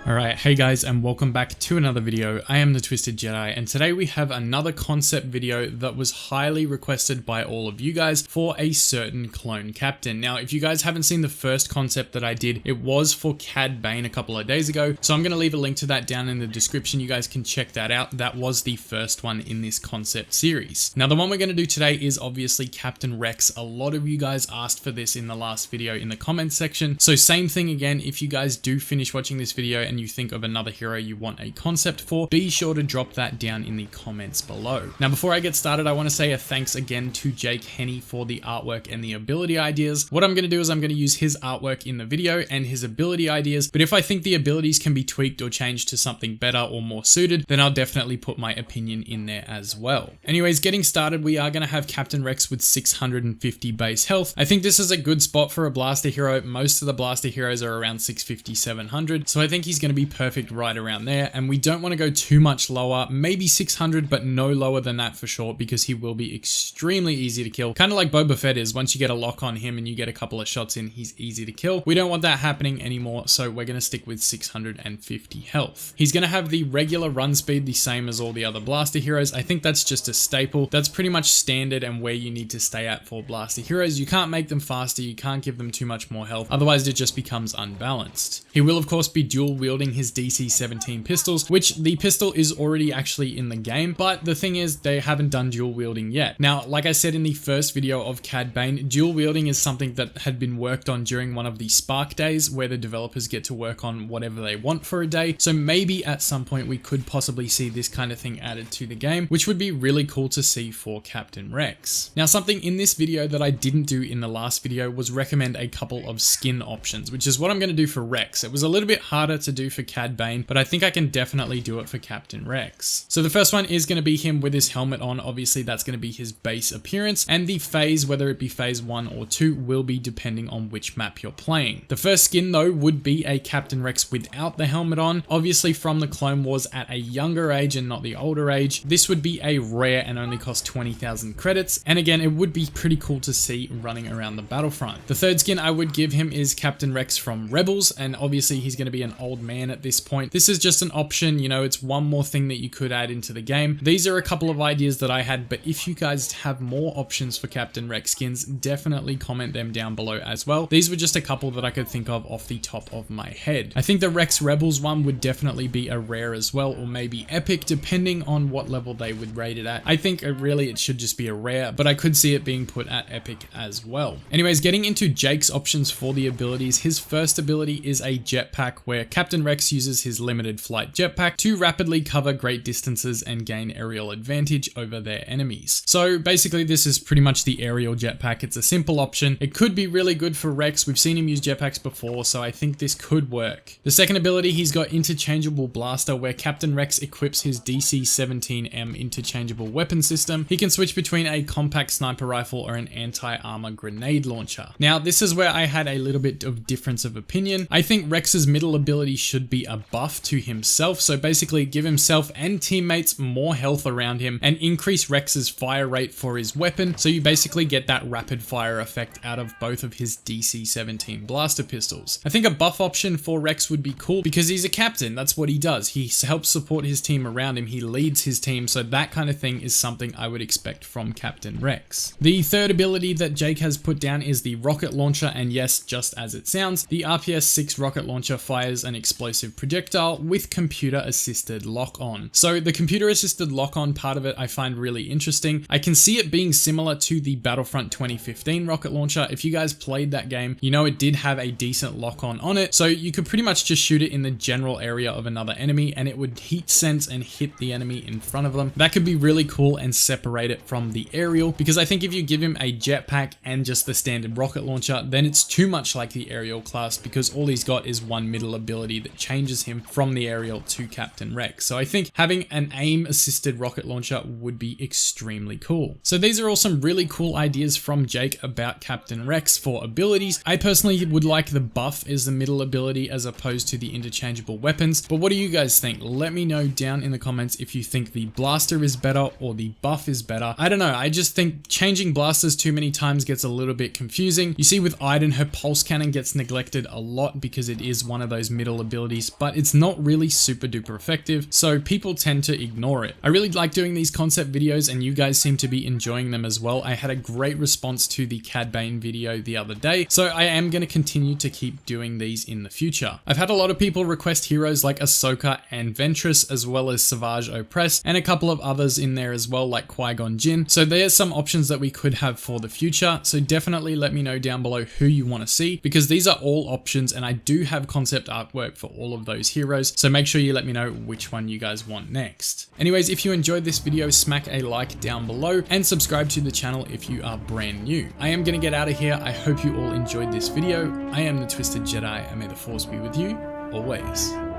Alright, hey guys, and welcome back to another video. I am the Twisted Jedi, and today we have another concept video that was highly requested by all of you guys for a certain clone captain. Now, if you guys haven't seen the first concept that I did, it was for Cad Bane a couple of days ago, so I'm going to leave a link to that down in the description. You guys can check that out. That was the first one in this concept series. Now, the one we're going to do today is obviously Captain Rex. A lot of you guys asked for this in the last video in the comments section, so same thing again. If you guys do finish watching this video and you think of another hero you want a concept for, be sure to drop that down in the comments below. Now, before I get started, I want to say a thanks again to Jake Henny for the artwork and the ability ideas. What I'm going to do is I'm going to use his artwork in the video and his ability ideas, but if I think the abilities can be tweaked or changed to something better or more suited, then I'll definitely put my opinion in there as well. Anyways, getting started, we are going to have Captain Rex with 650 base health. I think this is a good spot for a blaster hero. Most of the blaster heroes are around 650, 700, so I think he's going to be perfect right around there, and we don't want to go too much lower, maybe 600, but no lower than that for sure, because he will be extremely easy to kill, kind of like Boba Fett is. Once you get a lock on him and you get a couple of shots in, he's easy to kill. We don't want that happening anymore, so we're going to stick with 650 health. He's going to have the regular run speed, the same as all the other blaster heroes. I think that's just a staple. That's pretty much standard and where you need to stay at for blaster heroes. You can't make them faster, you can't give them too much more health, otherwise it just becomes unbalanced. He will of course be dual wielding his DC-17 pistols, which the pistol is already actually in the game, but the thing is they haven't done dual wielding yet. Now, like I said in the first video of Cad Bane, dual wielding is something that had been worked on during one of the Spark days, where the developers get to work on whatever they want for a day. So maybe at some point we could possibly see this kind of thing added to the game, which would be really cool to see for Captain Rex. Now, something in this video that I didn't do in the last video was recommend a couple of skin options, which is what I'm going to do for Rex. It was a little bit harder to do for Cad Bane, but I think I can definitely do it for Captain Rex. So the first one is going to be him with his helmet on. Obviously that's going to be his base appearance, and the phase, whether it be phase 1 or 2, will be depending on which map you're playing. The first skin though would be a Captain Rex without the helmet on, obviously from the Clone Wars at a younger age and not the older age. This would be a rare and only cost 20,000 credits, and again it would be pretty cool to see running around the Battlefront. The third skin I would give him is Captain Rex from Rebels, and obviously he's going to be an old man at this point. This is just an option, you know, it's one more thing that you could add into the game. These are a couple of ideas that I had, but if you guys have more options for Captain Rex skins, definitely comment them down below as well. These were just a couple that I could think of off the top of my head. I think the Rex Rebels one would definitely be a rare as well, or maybe epic, depending on what level they would rate it at. I think really it should just be a rare, but I could see it being put at epic as well. Anyways, getting into Jake's options for the abilities, his first ability is a Jetpack, where Captain Rex uses his limited flight jetpack to rapidly cover great distances and gain aerial advantage over their enemies. So basically this is pretty much the aerial jetpack. It's a simple option. It could be really good for Rex. We've seen him use jetpacks before, so I think this could work. The second ability, he's got Interchangeable Blaster, where Captain Rex equips his DC-17M interchangeable weapon system. He can switch between a compact sniper rifle or an anti-armor grenade launcher. Now this is where I had a little bit of difference of opinion. I think Rex's middle ability should be a buff to himself, so basically give himself and teammates more health around him and increase Rex's fire rate for his weapon, so you basically get that rapid fire effect out of both of his DC-17 blaster pistols. I think a buff option for Rex would be cool because he's a captain. That's what he does. He helps support his team around him. He leads his team, so that kind of thing is something I would expect from Captain Rex. The third ability that Jake has put down is the rocket launcher, and yes, just as it sounds, the RPS-6 rocket launcher fires an explosive projectile with computer assisted lock-on. So the computer assisted lock-on part of it I find really interesting. I can see it being similar to the Battlefront 2015 rocket launcher. If you guys played that game, you know it did have a decent lock-on on it, so you could pretty much just shoot it in the general area of another enemy and it would heat sense and hit the enemy in front of them. That could be really cool and separate it from the aerial, because I think if you give him a jetpack and just the standard rocket launcher, then it's too much like the aerial class, because all he's got is one middle ability that changes him from the aerial to Captain Rex. So I think having an aim assisted rocket launcher would be extremely cool. So these are all some really cool ideas from Jake about Captain Rex for abilities. I personally would like the buff as the middle ability as opposed to the interchangeable weapons, but what do you guys think? Let me know down in the comments if you think the blaster is better or the buff is better. I don't know, I just think changing blasters too many times gets a little bit confusing. You see with Iden, her pulse cannon gets neglected a lot because it is one of those middle abilities abilities, but it's not really super duper effective, so people tend to ignore it. I really like doing these concept videos and you guys seem to be enjoying them as well. I had a great response to the Cad Bane video the other day, so I am going to continue to keep doing these in the future. I've had a lot of people request heroes like Ahsoka and Ventress, as well as Savage Opress, and a couple of others in there as well, like Qui-Gon Jinn. So there's some options that we could have for the future, so definitely let me know down below who you want to see, because these are all options and I do have concept artwork for all of those heroes, so make sure you let me know which one you guys want next. Anyways, if you enjoyed this video, smack a like down below and subscribe to the channel if you are brand new. I am going to get out of here. I hope you all enjoyed this video. I am the Twisted Jedi, and may the Force be with you always.